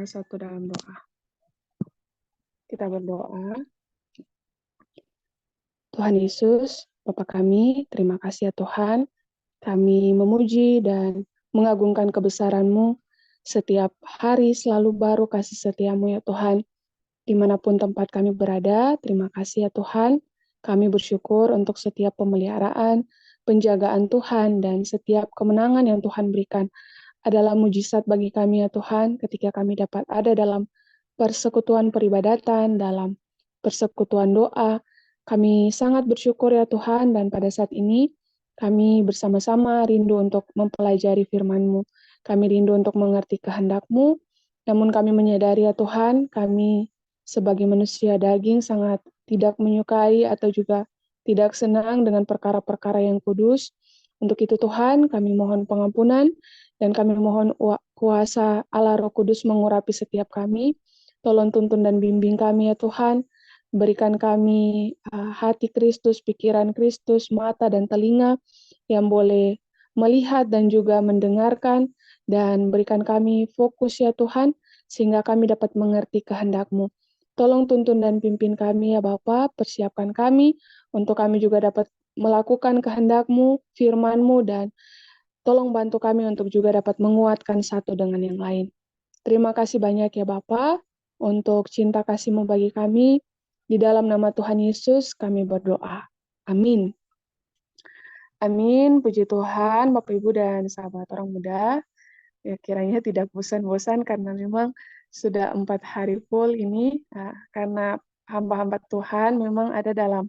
Satu dalam doa. Kita berdoa. Tuhan Yesus, Bapa kami, terima kasih ya Tuhan. Kami memuji dan mengagungkan kebesaran-Mu. Setiap hari selalu baru kasih setia-Mu ya Tuhan. Dimanapun tempat kami berada, terima kasih ya Tuhan. Kami bersyukur untuk setiap pemeliharaan, penjagaan Tuhan, dan setiap kemenangan yang Tuhan berikan adalah mujizat bagi kami ya Tuhan, ketika kami dapat ada dalam persekutuan peribadatan, dalam persekutuan doa. Kami sangat bersyukur ya Tuhan, dan pada saat ini kami bersama-sama rindu untuk mempelajari firman-Mu. Kami rindu untuk mengerti kehendak-Mu, namun kami menyadari ya Tuhan, kami sebagai manusia daging sangat tidak menyukai atau juga tidak senang dengan perkara-perkara yang kudus. Untuk itu Tuhan, kami mohon pengampunan dan kami mohon kuasa Allah Roh Kudus mengurapi setiap kami. Tolong tuntun dan bimbing kami ya Tuhan. Berikan kami hati Kristus, pikiran Kristus, mata dan telinga yang boleh melihat dan juga mendengarkan. Dan berikan kami fokus ya Tuhan, sehingga kami dapat mengerti kehendak-Mu. Tolong tuntun dan pimpin kami ya Bapa, persiapkan kami untuk kami juga dapat melakukan kehendak-Mu, firman-Mu, dan tolong bantu kami untuk juga dapat menguatkan satu dengan yang lain. Terima kasih banyak ya Bapa untuk cinta kasih-Mu bagi kami. Di dalam nama Tuhan Yesus kami berdoa. Amin. Amin. Puji Tuhan, Bapak Ibu dan sahabat orang muda. Ya, kiranya tidak bosan-bosan karena memang sudah 4 hari full ini. Karena hamba-hamba Tuhan memang ada dalam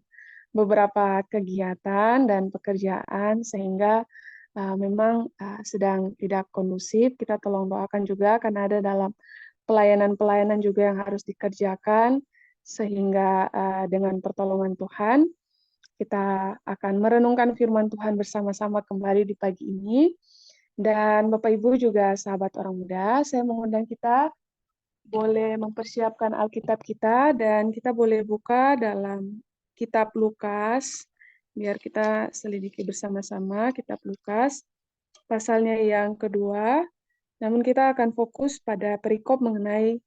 beberapa kegiatan dan pekerjaan sehingga memang sedang tidak kondusif. Kita tolong doakan juga karena ada dalam pelayanan-pelayanan juga yang harus dikerjakan sehingga dengan pertolongan Tuhan kita akan merenungkan firman Tuhan bersama-sama kembali di pagi ini. Dan Bapak Ibu juga sahabat orang muda, saya mengundang kita boleh mempersiapkan Alkitab kita dan kita boleh buka dalam kitab Lukas, biar kita selidiki bersama-sama kitab Lukas, pasalnya yang kedua, namun kita akan fokus pada perikop mengenai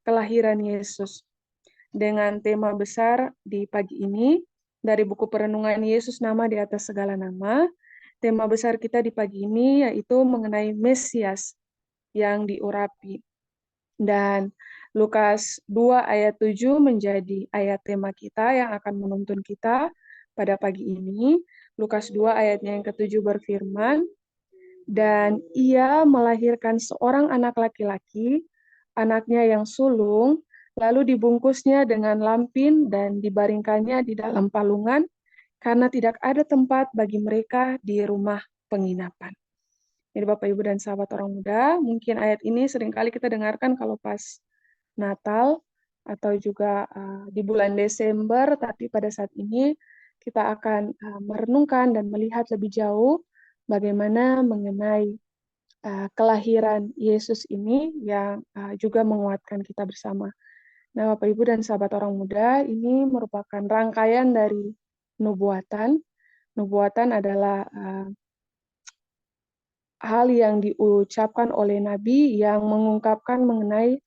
kelahiran Yesus. Dengan tema besar di pagi ini, dari buku perenungan Yesus nama di atas segala nama, tema besar kita di pagi ini yaitu mengenai Mesias yang diurapi. Dan Lukas 2 ayat 7 menjadi ayat tema kita yang akan menuntun kita pada pagi ini. Lukas 2 ayatnya yang ke-7 berfirman, dan ia melahirkan seorang anak laki-laki, anaknya yang sulung, lalu dibungkusnya dengan lampin dan dibaringkannya di dalam palungan, karena tidak ada tempat bagi mereka di rumah penginapan. Jadi Bapak, Ibu, dan sahabat orang muda, mungkin ayat ini seringkali kita dengarkan kalau pas Natal, atau juga di bulan Desember, tapi pada saat ini kita akan merenungkan dan melihat lebih jauh bagaimana mengenai kelahiran Yesus ini yang juga menguatkan kita bersama. Nah, Bapak, Ibu, dan sahabat orang muda, ini merupakan rangkaian dari nubuatan. Nubuatan adalah hal yang diucapkan oleh Nabi yang mengungkapkan mengenai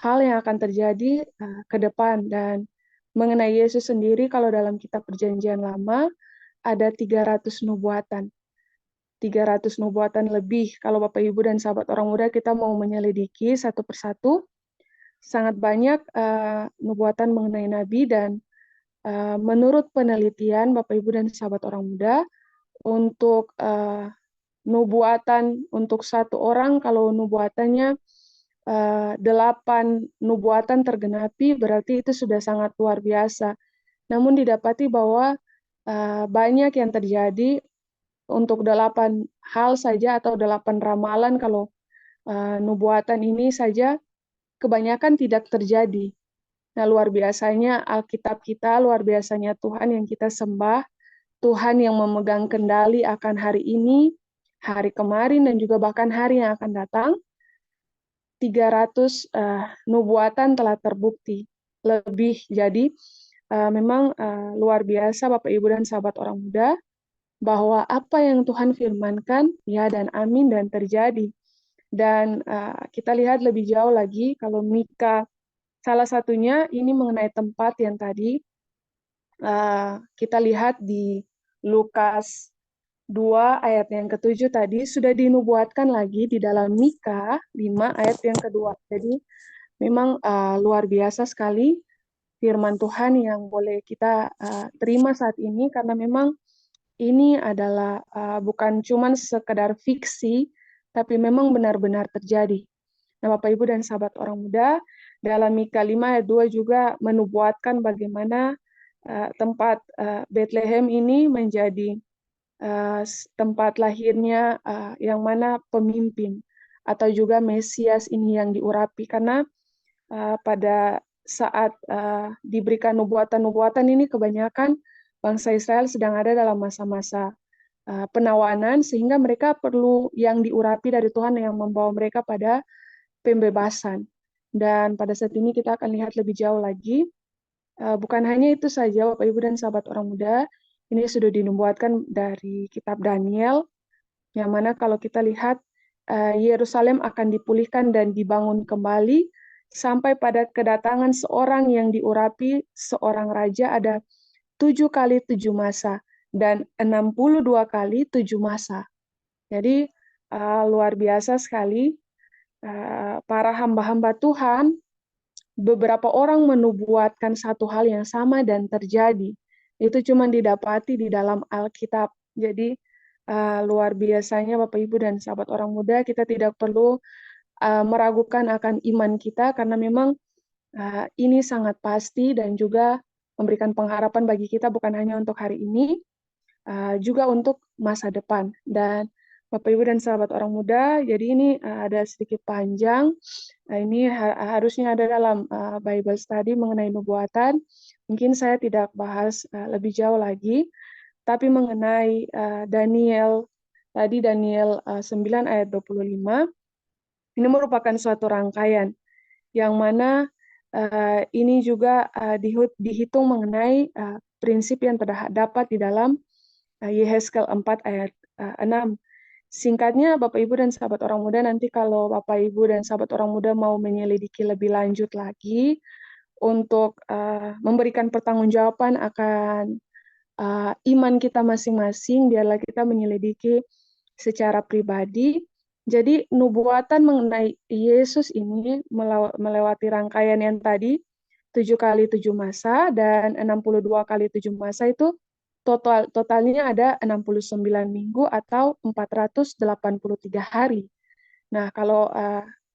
hal yang akan terjadi ke depan. Dan mengenai Yesus sendiri, kalau dalam kitab Perjanjian Lama, ada 300 nubuatan. 300 nubuatan lebih. Kalau Bapak, Ibu, dan sahabat orang muda, kita mau menyelidiki satu persatu, sangat banyak nubuatan mengenai Nabi, dan menurut penelitian Bapak, Ibu, dan sahabat orang muda, untuk nubuatan untuk satu orang, kalau nubuatannya 8 nubuatan tergenapi, berarti itu sudah sangat luar biasa. Namun didapati bahwa banyak yang terjadi untuk 8 hal saja atau 8 ramalan, kalau nubuatan ini saja kebanyakan tidak terjadi. Nah, luar biasanya Alkitab kita, luar biasanya Tuhan yang kita sembah, Tuhan yang memegang kendali akan hari ini, hari kemarin, dan juga bahkan hari yang akan datang. 300 nubuatan telah terbukti lebih. Jadi memang luar biasa Bapak, Ibu, dan sahabat orang muda, bahwa apa yang Tuhan firmankan, ya dan amin, dan terjadi. Dan kita lihat lebih jauh lagi kalau Mika, salah satunya ini mengenai tempat yang tadi kita lihat di Lukas 2 ayat yang ke-7 tadi sudah dinubuatkan lagi di dalam Mika 5 ayat yang kedua. Jadi memang luar biasa sekali firman Tuhan yang boleh kita terima saat ini, karena memang ini adalah bukan cuma sekedar fiksi, tapi memang benar-benar terjadi. Nah, Bapak Ibu dan sahabat orang muda, dalam Mika 5 ayat 2 juga menubuatkan bagaimana tempat Bethlehem ini menjadi tempat lahirnya yang mana pemimpin atau juga Mesias ini yang diurapi, karena pada saat diberikan nubuatan-nubuatan ini kebanyakan bangsa Israel sedang ada dalam masa-masa penawanan, sehingga mereka perlu yang diurapi dari Tuhan yang membawa mereka pada pembebasan. Dan pada saat ini kita akan lihat lebih jauh lagi, bukan hanya itu saja Bapak Ibu dan sahabat orang muda, ini sudah dinubuatkan dari kitab Daniel, yang mana kalau kita lihat Yerusalem akan dipulihkan dan dibangun kembali sampai pada kedatangan seorang yang diurapi, seorang raja, ada 7 kali 7 masa dan 62 kali 7 masa. Jadi luar biasa sekali para hamba-hamba Tuhan, beberapa orang menubuatkan satu hal yang sama dan terjadi. Itu cuma didapati di dalam Alkitab. Jadi luar biasanya Bapak Ibu dan sahabat orang muda, kita tidak perlu meragukan akan iman kita, karena memang ini sangat pasti dan juga memberikan pengharapan bagi kita bukan hanya untuk hari ini, juga untuk masa depan. Dan Bapak Ibu dan sahabat orang muda, jadi ini ada sedikit panjang. Ini harusnya ada dalam Bible study mengenai nubuatan. Mungkin saya tidak bahas lebih jauh lagi, tapi mengenai Daniel, tadi Daniel 9 ayat 25, ini merupakan suatu rangkaian yang mana ini juga dihitung mengenai prinsip yang terdapat di dalam Yehezkel 4 ayat 6. Singkatnya, Bapak Ibu dan sahabat orang muda, nanti kalau Bapak Ibu dan sahabat orang muda mau menyelidiki lebih lanjut lagi untuk memberikan pertanggungjawaban akan iman kita masing-masing, biarlah kita menyelidiki secara pribadi. Jadi nubuatan mengenai Yesus ini melewati rangkaian yang tadi, 7 kali 7 masa dan 62 kali 7 masa, itu totalnya ada 69 minggu atau 483 hari. Nah, kalau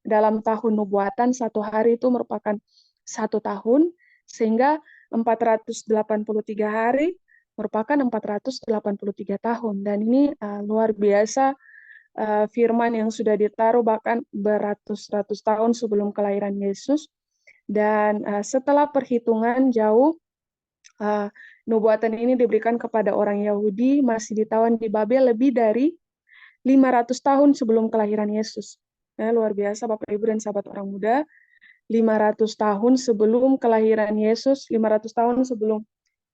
dalam tahun nubuatan, satu hari itu merupakan satu tahun, sehingga 483 hari merupakan 483 tahun. Dan ini luar biasa firman yang sudah ditaruh bahkan beratus-ratus tahun sebelum kelahiran Yesus. Dan setelah perhitungan jauh, nubuatan ini diberikan kepada orang Yahudi masih ditawan di Babel lebih dari 500 tahun sebelum kelahiran Yesus. Nah, luar biasa Bapak Ibu dan sahabat orang muda, 500 tahun sebelum kelahiran Yesus, 500 tahun sebelum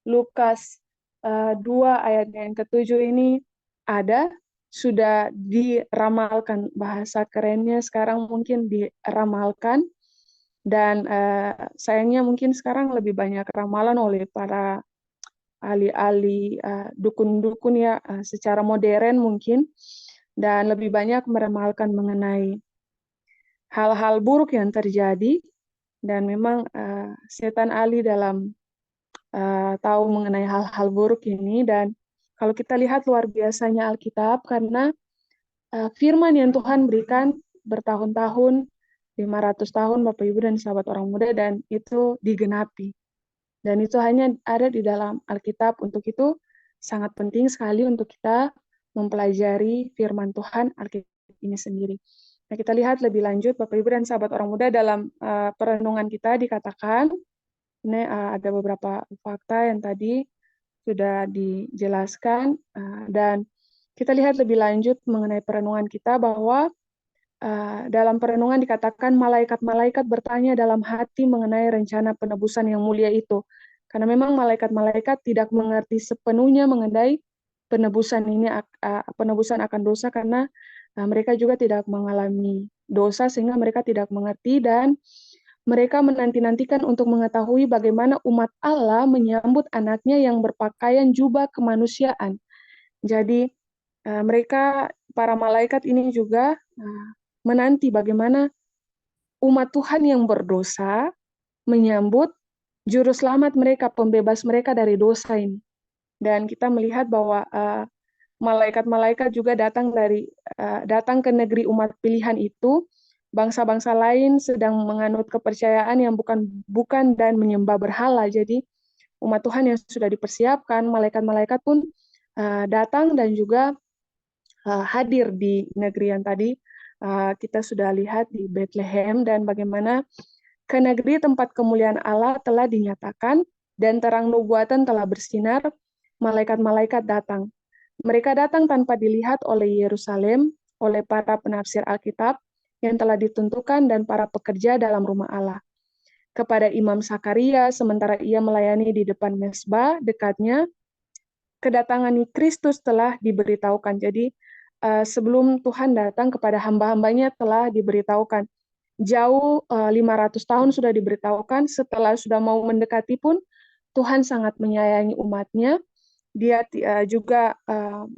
Lukas 2 ayat yang ke-7 ini ada, sudah diramalkan, bahasa kerennya sekarang mungkin diramalkan, dan sayangnya mungkin sekarang lebih banyak ramalan oleh para ahli-ahli dukun-dukun ya, secara modern mungkin, dan lebih banyak meramalkan mengenai hal-hal buruk yang terjadi, dan memang setan ahli dalam tahu mengenai hal-hal buruk ini. Dan kalau kita lihat luar biasanya Alkitab, karena firman yang Tuhan berikan bertahun-tahun, 500 tahun Bapak Ibu dan sahabat orang muda, dan itu digenapi. Dan itu hanya ada di dalam Alkitab. Untuk itu sangat penting sekali untuk kita mempelajari firman Tuhan Alkitab ini sendiri. Nah, kita lihat lebih lanjut Bapak Ibu dan sahabat orang muda, dalam perenungan kita dikatakan, ini ada beberapa fakta yang tadi sudah dijelaskan, dan kita lihat lebih lanjut mengenai perenungan kita, bahwa dalam perenungan dikatakan malaikat-malaikat bertanya dalam hati mengenai rencana penebusan yang mulia itu. Karena memang malaikat-malaikat tidak mengerti sepenuhnya mengenai penebusan ini, penebusan akan dosa, karena mereka juga tidak mengalami dosa sehingga mereka tidak mengerti, dan mereka menanti-nantikan untuk mengetahui bagaimana umat Allah menyambut anaknya yang berpakaian jubah kemanusiaan. Jadi mereka, para malaikat ini juga menanti bagaimana umat Tuhan yang berdosa menyambut juru selamat mereka, pembebas mereka dari dosa ini. Dan kita melihat bahwa malaikat-malaikat juga datang ke negeri umat pilihan itu. Bangsa-bangsa lain sedang menganut kepercayaan yang bukan dan menyembah berhala. Jadi umat Tuhan yang sudah dipersiapkan, malaikat-malaikat pun datang dan juga hadir di negeri yang tadi kita sudah lihat di Bethlehem, dan bagaimana ke negeri tempat kemuliaan Allah telah dinyatakan dan terang nubuatan telah bersinar. Malaikat-malaikat datang. Mereka datang tanpa dilihat oleh Yerusalem, oleh para penafsir Alkitab yang telah ditentukan dan para pekerja dalam rumah Allah. Kepada Imam Sakaria, sementara ia melayani di depan mezbah dekatnya, kedatangan Kristus telah diberitahukan. Jadi sebelum Tuhan datang kepada hamba-hambanya telah diberitahukan. Jauh 500 tahun sudah diberitahukan, setelah sudah mau mendekati pun Tuhan sangat menyayangi umatnya. Dia juga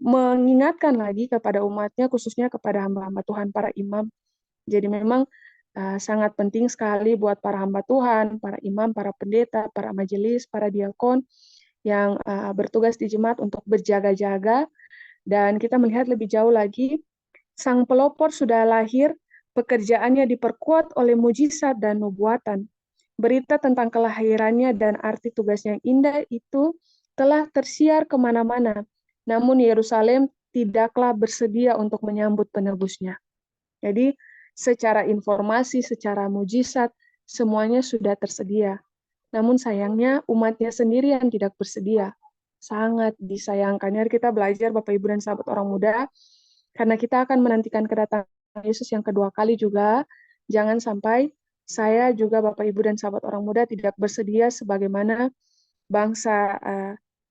mengingatkan lagi kepada umatnya, khususnya kepada hamba-hamba Tuhan, para imam. Jadi memang sangat penting sekali buat para hamba Tuhan, para imam, para pendeta, para majelis, para diakon yang bertugas di jemaat untuk berjaga-jaga. Dan kita melihat lebih jauh lagi, sang pelopor sudah lahir, pekerjaannya diperkuat oleh mujizat dan nubuatan. Berita tentang kelahirannya dan arti tugasnya yang indah itu telah tersiar kemana-mana. Namun Yerusalem tidaklah bersedia untuk menyambut penebusnya. Jadi secara informasi, secara mujizat, semuanya sudah tersedia. Namun sayangnya umatnya sendiri yang tidak bersedia. Sangat disayangkannya kita belajar Bapak Ibu dan sahabat orang muda, karena kita akan menantikan kedatangan Yesus yang kedua kali juga. Jangan sampai saya juga Bapak Ibu dan sahabat orang muda tidak bersedia sebagaimana bangsa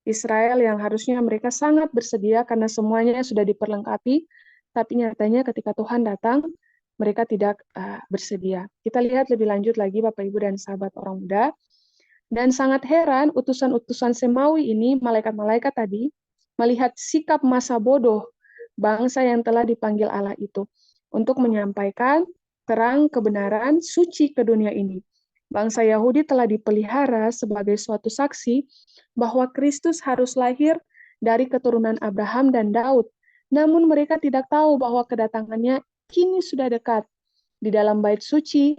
Israel yang harusnya mereka sangat bersedia karena semuanya sudah diperlengkapi, tapi nyatanya ketika Tuhan datang, mereka tidak bersedia. Kita lihat lebih lanjut lagi Bapak Ibu dan sahabat orang muda. Dan sangat heran utusan-utusan Semawi ini, malaikat-malaikat tadi, melihat sikap masa bodoh bangsa yang telah dipanggil Allah itu untuk menyampaikan terang kebenaran suci ke dunia ini. Bangsa Yahudi telah dipelihara sebagai suatu saksi bahwa Kristus harus lahir dari keturunan Abraham dan Daud. Namun mereka tidak tahu bahwa kedatangannya kini sudah dekat. Di dalam bait suci,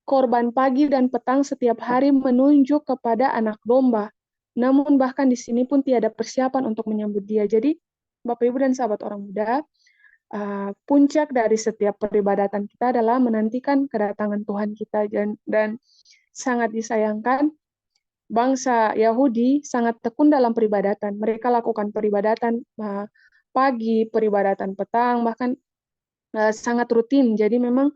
korban pagi dan petang setiap hari menunjuk kepada anak domba. Namun bahkan di sini pun tiada persiapan untuk menyambut dia. Jadi Bapak Ibu dan sahabat orang muda, puncak dari setiap peribadatan kita adalah menantikan kedatangan Tuhan kita, dan sangat disayangkan bangsa Yahudi sangat tekun dalam peribadatan. Mereka lakukan peribadatan pagi, peribadatan petang, bahkan sangat rutin. Jadi memang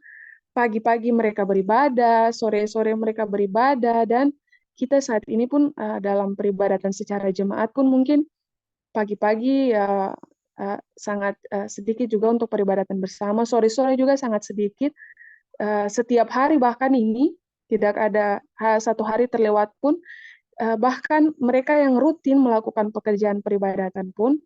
pagi-pagi mereka beribadah, sore-sore mereka beribadah, dan kita saat ini pun dalam peribadatan secara jemaat pun mungkin pagi-pagi sangat sedikit juga untuk peribadatan bersama, sore-sore juga sangat sedikit. Setiap hari bahkan ini tidak ada satu hari terlewat pun, bahkan mereka yang rutin melakukan pekerjaan peribadatan pun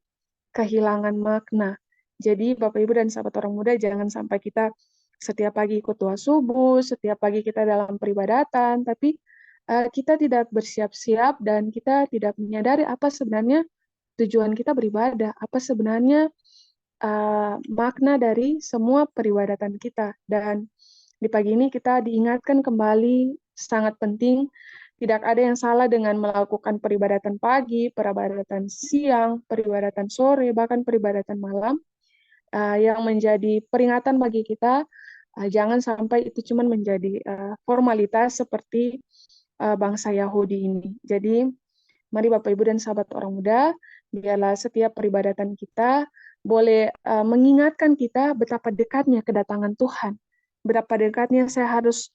kehilangan makna. Jadi Bapak Ibu dan sahabat orang muda, jangan sampai kita setiap pagi ikut doa subuh, setiap pagi kita dalam peribadatan, tapi kita tidak bersiap-siap dan kita tidak menyadari apa sebenarnya tujuan kita beribadah, apa sebenarnya makna dari semua peribadatan kita. Dan di pagi ini kita diingatkan kembali sangat penting, tidak ada yang salah dengan melakukan peribadatan pagi, peribadatan siang, peribadatan sore, bahkan peribadatan malam, yang menjadi peringatan bagi kita. Jangan sampai itu cuma menjadi formalitas seperti bangsa Yahudi ini. Jadi, mari Bapak Ibu dan sahabat orang muda, biarlah setiap peribadatan kita boleh mengingatkan kita betapa dekatnya kedatangan Tuhan. Betapa dekatnya saya harus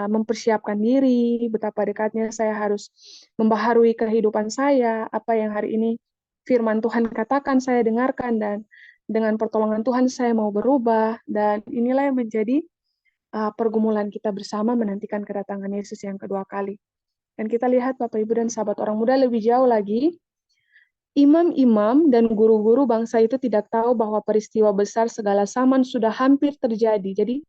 mempersiapkan diri, betapa dekatnya saya harus membaharui kehidupan saya, apa yang hari ini firman Tuhan katakan saya dengarkan, dan dengan pertolongan Tuhan saya mau berubah, dan inilah yang menjadi pergumulan kita bersama menantikan kedatangan Yesus yang kedua kali. Dan kita lihat Bapak Ibu dan sahabat orang muda lebih jauh lagi, imam-imam dan guru-guru bangsa itu tidak tahu bahwa peristiwa besar segala zaman sudah hampir terjadi. Jadi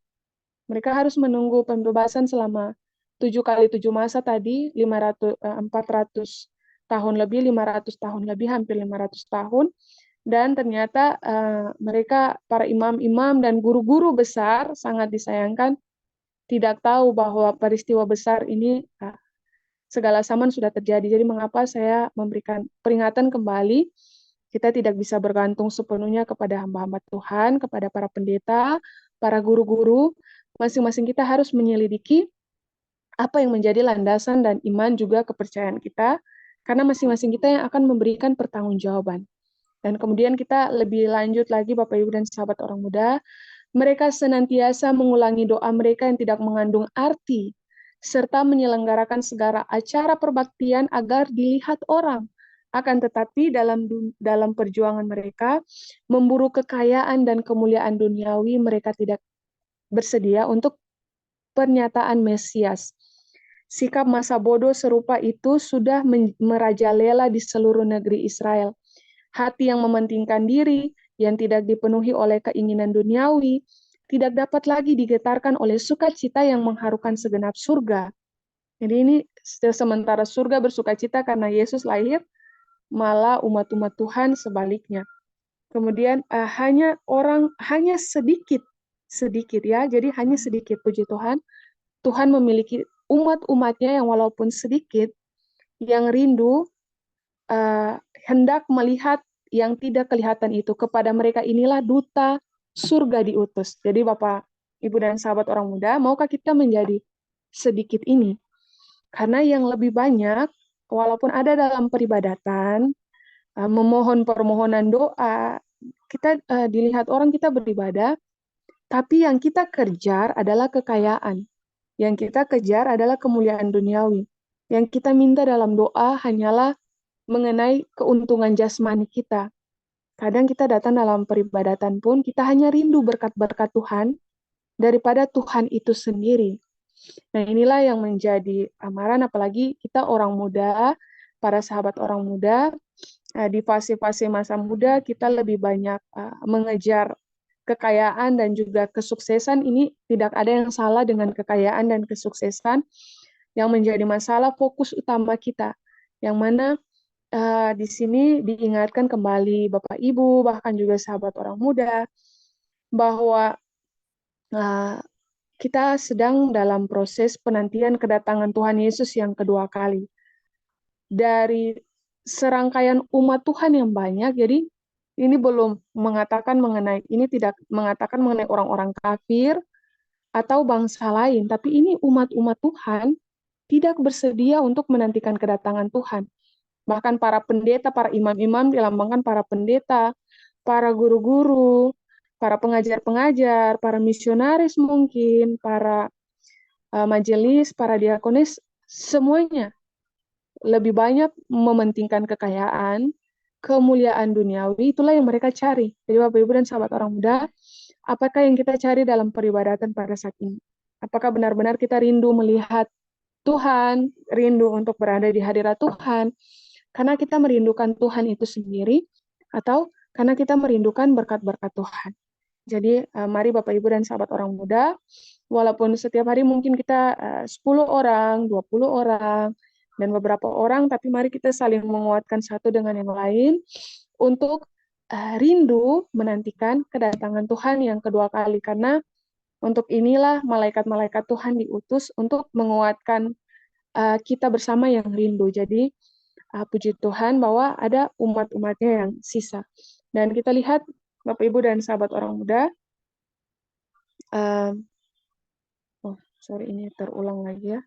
mereka harus menunggu pembebasan selama 7 kali 7 masa tadi, 400 tahun lebih, 500 tahun lebih, hampir 500 tahun. Dan ternyata mereka, para imam-imam dan guru-guru besar, sangat disayangkan, tidak tahu bahwa peristiwa besar ini segala zaman sudah terjadi. Jadi mengapa saya memberikan peringatan kembali, kita tidak bisa bergantung sepenuhnya kepada hamba-hamba Tuhan, kepada para pendeta, para guru-guru. Masing-masing kita harus menyelidiki apa yang menjadi landasan dan iman juga kepercayaan kita, karena masing-masing kita yang akan memberikan pertanggungjawaban. Dan kemudian kita lebih lanjut lagi, Bapak Ibu dan sahabat orang muda, mereka senantiasa mengulangi doa mereka yang tidak mengandung arti, serta menyelenggarakan segala acara perbaktian agar dilihat orang. Akan tetapi dalam perjuangan mereka, memburu kekayaan dan kemuliaan duniawi, mereka tidak bersedia untuk pernyataan Mesias. Sikap masa bodoh serupa itu sudah merajalela di seluruh negeri Israel. Hati yang mementingkan diri, yang tidak dipenuhi oleh keinginan duniawi, tidak dapat lagi digetarkan oleh sukacita yang mengharukan segenap surga. Jadi ini sementara surga bersukacita karena Yesus lahir, malah umat-umat Tuhan sebaliknya. Kemudian hanya sedikit ya, jadi hanya sedikit, puji Tuhan. Tuhan memiliki umat-umatnya yang walaupun sedikit, yang rindu hendak melihat yang tidak kelihatan itu. Kepada mereka inilah duta surga diutus. Jadi Bapak, Ibu dan sahabat orang muda, maukah kita menjadi sedikit ini? Karena yang lebih banyak, walaupun ada dalam peribadatan, memohon permohonan doa, kita dilihat orang kita beribadah, tapi yang kita kejar adalah kekayaan. Yang kita kejar adalah kemuliaan duniawi. Yang kita minta dalam doa hanyalah mengenai keuntungan jasmani kita. Kadang kita datang dalam peribadatan pun, kita hanya rindu berkat-berkat Tuhan daripada Tuhan itu sendiri. Nah, inilah yang menjadi amaran, apalagi kita orang muda, para sahabat orang muda, di fase-fase masa muda, kita lebih banyak mengejar kekayaan dan juga kesuksesan. Ini tidak ada yang salah dengan kekayaan dan kesuksesan. Yang menjadi masalah fokus utama kita, yang mana di sini diingatkan kembali Bapak Ibu, bahkan juga sahabat orang muda, bahwa kita sedang dalam proses penantian kedatangan Tuhan Yesus yang kedua kali. Dari serangkaian umat Tuhan yang banyak, jadi ini belum mengatakan mengenai, ini tidak mengatakan mengenai orang-orang kafir atau bangsa lain, tapi ini umat-umat Tuhan tidak bersedia untuk menantikan kedatangan Tuhan. Bahkan para pendeta, para imam-imam dilambangkan para pendeta, para guru-guru, para pengajar-pengajar, para misionaris mungkin, para majelis, para diakonis, semuanya lebih banyak mementingkan kekayaan, kemuliaan duniawi, itulah yang mereka cari. Jadi Bapak Ibu dan sahabat orang muda, apakah yang kita cari dalam peribadatan pada saat ini? Apakah benar-benar kita rindu melihat Tuhan, rindu untuk berada di hadirat Tuhan, karena kita merindukan Tuhan itu sendiri, atau karena kita merindukan berkat-berkat Tuhan? Jadi mari Bapak Ibu dan sahabat orang muda, walaupun setiap hari mungkin kita 10 orang, 20 orang, dan beberapa orang, tapi mari kita saling menguatkan satu dengan yang lain untuk rindu menantikan kedatangan Tuhan yang kedua kali, karena untuk inilah malaikat-malaikat Tuhan diutus untuk menguatkan kita bersama yang rindu. Jadi puji Tuhan bahwa ada umat-umatnya yang sisa. Dan kita lihat Bapak Ibu dan sahabat orang muda, ini terulang lagi ya.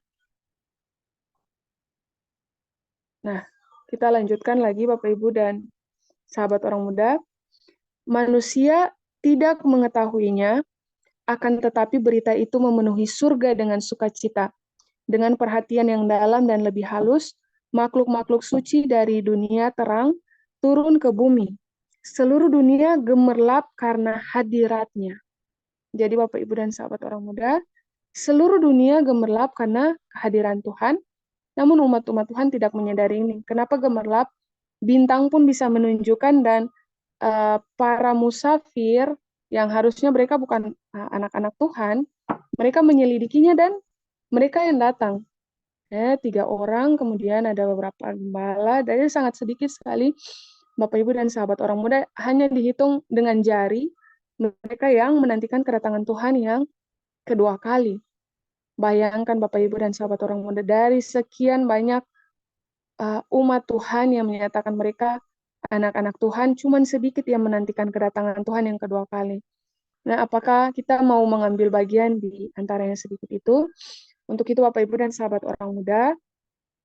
Nah, kita lanjutkan lagi Bapak Ibu dan sahabat orang muda. Manusia tidak mengetahuinya, akan tetapi berita itu memenuhi surga dengan sukacita. Dengan perhatian yang dalam dan lebih halus, makhluk-makhluk suci dari dunia terang turun ke bumi. seluruh dunia gemerlap karena hadiratnya. Jadi Bapak, Ibu, dan sahabat orang muda, seluruh dunia gemerlap karena kehadiran Tuhan, namun umat-umat Tuhan tidak menyadari ini. Kenapa gemerlap? Bintang pun bisa menunjukkan, dan para musafir yang harusnya mereka bukan anak-anak Tuhan, mereka menyelidikinya dan mereka yang datang. 3 orang, kemudian ada beberapa gembala, dari sangat sedikit sekali Bapak, Ibu, dan sahabat orang muda, hanya dihitung dengan jari mereka yang menantikan kedatangan Tuhan yang kedua kali. Bayangkan Bapak, Ibu, dan sahabat orang muda, dari sekian banyak umat Tuhan yang menyatakan mereka anak-anak Tuhan, cuman sedikit yang menantikan kedatangan Tuhan yang kedua kali. Nah, apakah kita mau mengambil bagian di antara yang sedikit itu? Untuk itu Bapak, Ibu, dan sahabat orang muda,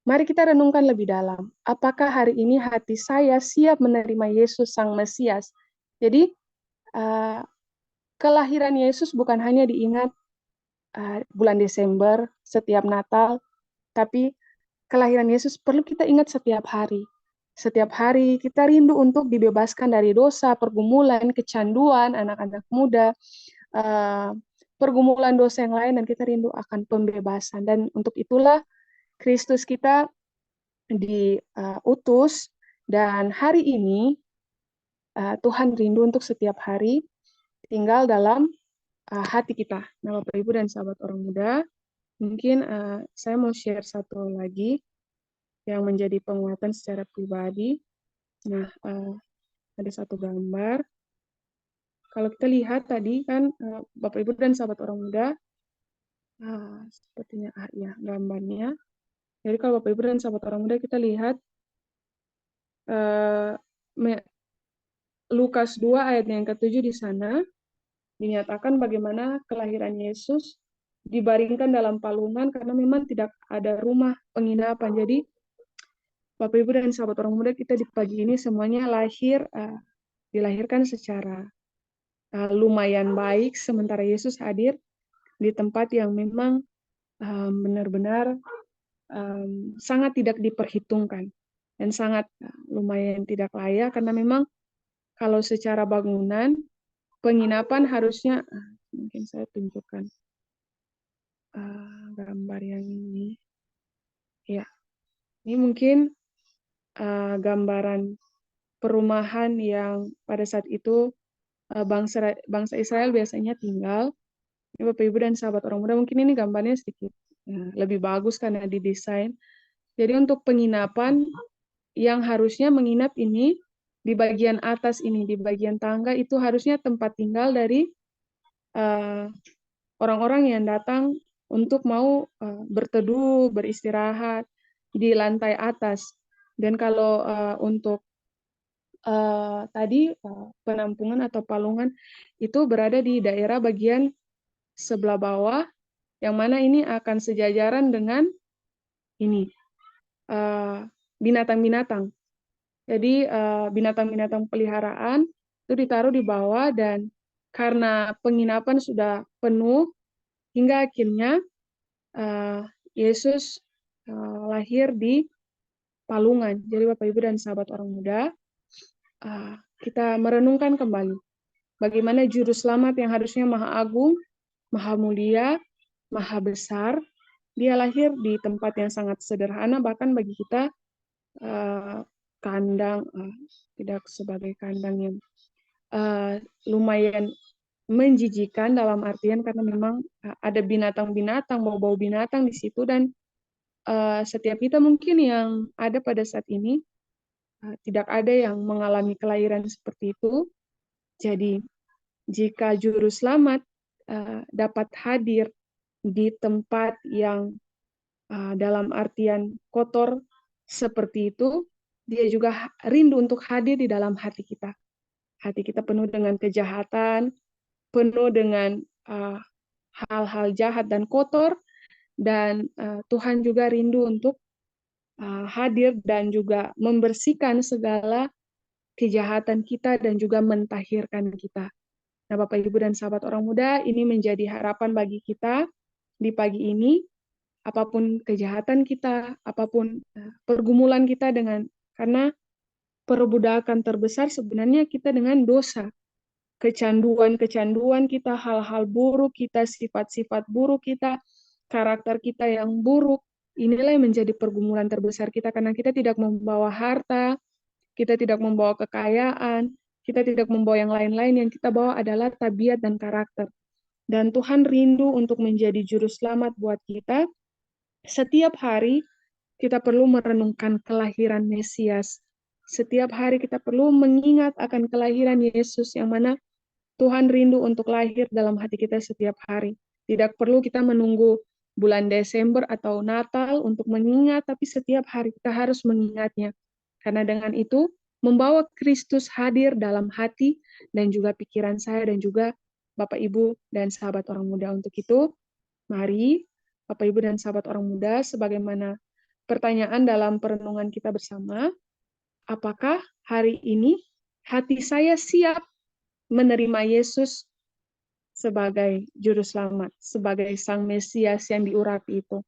mari kita renungkan lebih dalam. Apakah hari ini hati saya siap menerima Yesus Sang Mesias? Jadi, kelahiran Yesus bukan hanya diingat bulan Desember, setiap Natal, tapi kelahiran Yesus perlu kita ingat setiap hari. Setiap hari kita rindu untuk dibebaskan dari dosa, pergumulan, kecanduan, anak-anak muda, pergumulan dosa yang lain, dan kita rindu akan pembebasan. Dan untuk itulah Kristus kita diutus, dan hari ini Tuhan rindu untuk setiap hari tinggal dalam hati kita. Nah, Bapak, Ibu, dan sahabat orang muda, mungkin saya mau share satu lagi yang menjadi penguatan secara pribadi. Nah, ada satu gambar. Kalau kita lihat tadi kan, Bapak, Ibu, dan sahabat orang muda, sepertinya ya gambarnya. Jadi kalau Bapak, Ibu, dan sahabat orang muda, kita lihat Lukas 2 ayat yang ke-7 di sana dinyatakan bagaimana kelahiran Yesus dibaringkan dalam palungan karena memang tidak ada rumah penginapan. Jadi Bapak, Ibu, dan sahabat orang muda, kita di pagi ini semuanya dilahirkan secara lumayan baik, sementara Yesus hadir di tempat yang memang benar-benar sangat tidak diperhitungkan dan sangat lumayan tidak layak, karena memang kalau secara bangunan penginapan harusnya, mungkin saya tunjukkan gambar yang ini. Ya, ini mungkin gambaran perumahan yang pada saat itu bangsa Israel biasanya tinggal. Ini Bapak, Ibu, dan sahabat orang muda, mungkin ini gambarnya sedikit lebih bagus karena didesain. Jadi untuk penginapan yang harusnya menginap ini di bagian atas ini, di bagian tangga, itu harusnya tempat tinggal dari orang-orang yang datang untuk mau berteduh, beristirahat di lantai atas. Dan kalau untuk tadi penampungan atau palungan itu berada di daerah bagian sebelah bawah, yang mana ini akan sejajaran dengan ini binatang-binatang. Jadi binatang-binatang peliharaan itu ditaruh di bawah, dan karena penginapan sudah penuh hingga akhirnya Yesus lahir di palungan. Jadi Bapak, Ibu, dan sahabat orang muda, kita merenungkan kembali bagaimana juru selamat yang harusnya maha agung, maha mulia, maha besar, dia lahir di tempat yang sangat sederhana, bahkan bagi kita kandang, tidak sebagai kandang yang lumayan menjijikan dalam artian karena memang ada binatang-binatang, bau-bau binatang di situ, dan setiap kita mungkin yang ada pada saat ini tidak ada yang mengalami kelahiran seperti itu. Jadi jika juru selamat dapat hadir di tempat yang dalam artian kotor seperti itu, dia juga rindu untuk hadir di dalam hati kita. Hati kita penuh dengan kejahatan, penuh dengan hal-hal jahat dan kotor, dan Tuhan juga rindu untuk hadir dan juga membersihkan segala kejahatan kita dan juga mentahirkan kita. Nah, Bapak, Ibu, dan sahabat orang muda, ini menjadi harapan bagi kita di pagi ini. Apapun kejahatan kita, apapun pergumulan kita karena perbudakan terbesar sebenarnya kita dengan dosa. Kecanduan-kecanduan kita, hal-hal buruk kita, sifat-sifat buruk kita, karakter kita yang buruk, inilah yang menjadi pergumulan terbesar kita karena kita tidak membawa harta, kita tidak membawa kekayaan, kita tidak membawa yang lain-lain, yang kita bawa adalah tabiat dan karakter. Dan Tuhan rindu untuk menjadi juru selamat buat kita. Setiap hari kita perlu merenungkan kelahiran Mesias. Setiap hari kita perlu mengingat akan kelahiran Yesus yang mana Tuhan rindu untuk lahir dalam hati kita setiap hari. Tidak perlu kita menunggu bulan Desember atau Natal untuk mengingat, tapi setiap hari kita harus mengingatnya. Karena dengan itu, membawa Kristus hadir dalam hati dan juga pikiran saya dan juga Bapak, Ibu, dan sahabat orang muda. Untuk itu, mari Bapak, Ibu, dan sahabat orang muda, sebagaimana pertanyaan dalam perenungan kita bersama, apakah hari ini hati saya siap menerima Yesus sebagai juru selamat, sebagai sang Mesias yang diurapi itu?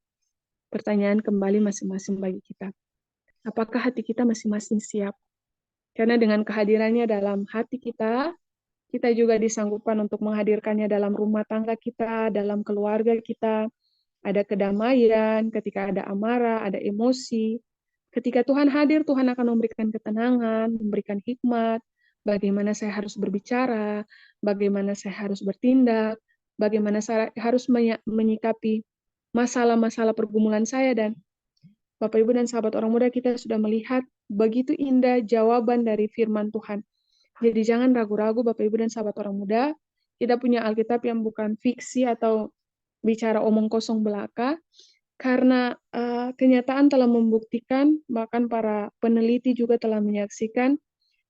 Pertanyaan kembali masing-masing bagi kita. Apakah hati kita masing-masing siap? Karena dengan kehadirannya dalam hati kita, kita juga disanggupkan untuk menghadirkannya dalam rumah tangga kita, dalam keluarga kita. Ada kedamaian, ketika ada amarah, ada emosi. Ketika Tuhan hadir, Tuhan akan memberikan ketenangan, memberikan hikmat, bagaimana saya harus berbicara, bagaimana saya harus bertindak, bagaimana saya harus menyikapi masalah-masalah pergumulan saya. Dan Bapak, Ibu, dan sahabat orang muda, kita sudah melihat begitu indah jawaban dari firman Tuhan. Jadi jangan ragu-ragu Bapak, Ibu, dan sahabat orang muda, kita punya Alkitab yang bukan fiksi atau bicara omong kosong belaka, karena kenyataan telah membuktikan, bahkan para peneliti juga telah menyaksikan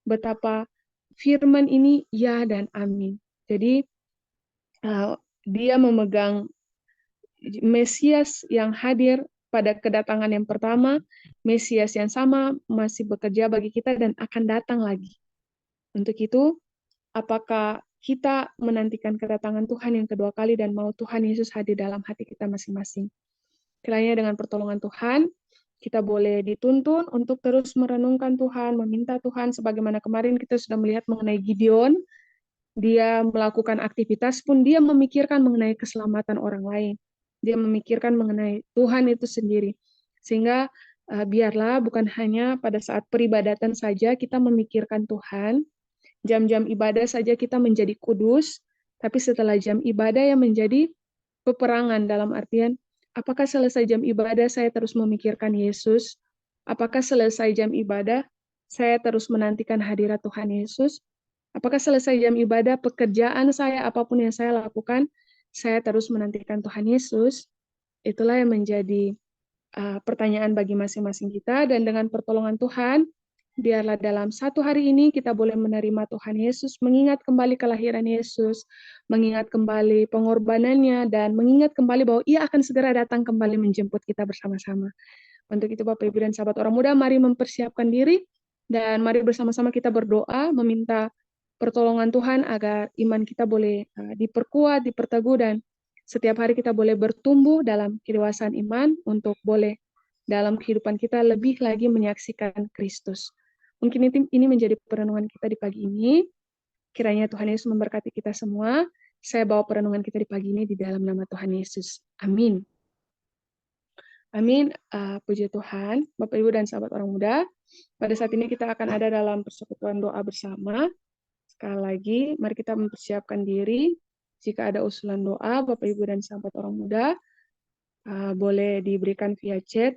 betapa firman ini ya dan amin. Jadi dia memegang Mesias yang hadir pada kedatangan yang pertama, Mesias yang sama masih bekerja bagi kita dan akan datang lagi. Untuk itu, apakah kita menantikan kedatangan Tuhan yang kedua kali dan mau Tuhan Yesus hadir dalam hati kita masing-masing? Kiranya dengan pertolongan Tuhan, kita boleh dituntun untuk terus merenungkan Tuhan, meminta Tuhan, sebagaimana kemarin kita sudah melihat mengenai Gideon, dia melakukan aktivitas pun dia memikirkan mengenai keselamatan orang lain. Dia memikirkan mengenai Tuhan itu sendiri. Sehingga biarlah bukan hanya pada saat peribadatan saja kita memikirkan Tuhan, jam-jam ibadah saja kita menjadi kudus, tapi setelah jam ibadah yang menjadi peperangan, dalam artian, apakah selesai jam ibadah saya terus memikirkan Yesus? Apakah selesai jam ibadah saya terus menantikan hadirat Tuhan Yesus? Apakah selesai jam ibadah pekerjaan saya, apapun yang saya lakukan, saya terus menantikan Tuhan Yesus? Itulah yang menjadi pertanyaan bagi masing-masing kita, dan dengan pertolongan Tuhan, biarlah dalam satu hari ini kita boleh menerima Tuhan Yesus, mengingat kembali kelahiran Yesus, mengingat kembali pengorbanannya, dan mengingat kembali bahwa Ia akan segera datang kembali menjemput kita bersama-sama. Untuk itu Bapak, Ibu, dan sahabat orang muda, mari mempersiapkan diri, dan mari bersama-sama kita berdoa, meminta pertolongan Tuhan agar iman kita boleh diperkuat, diperteguh, dan setiap hari kita boleh bertumbuh dalam kedewasaan iman untuk boleh dalam kehidupan kita lebih lagi menyaksikan Kristus. Mungkin ini menjadi perenungan kita di pagi ini. Kiranya Tuhan Yesus memberkati kita semua. Saya bawa perenungan kita di pagi ini di dalam nama Tuhan Yesus. Amin. Amin. Puji Tuhan, Bapak, Ibu, dan sahabat orang muda. Pada saat ini kita akan ada dalam persekutuan doa bersama. Sekali lagi, mari kita mempersiapkan diri. Jika ada usulan doa, Bapak, Ibu, dan sahabat orang muda, boleh diberikan via chat.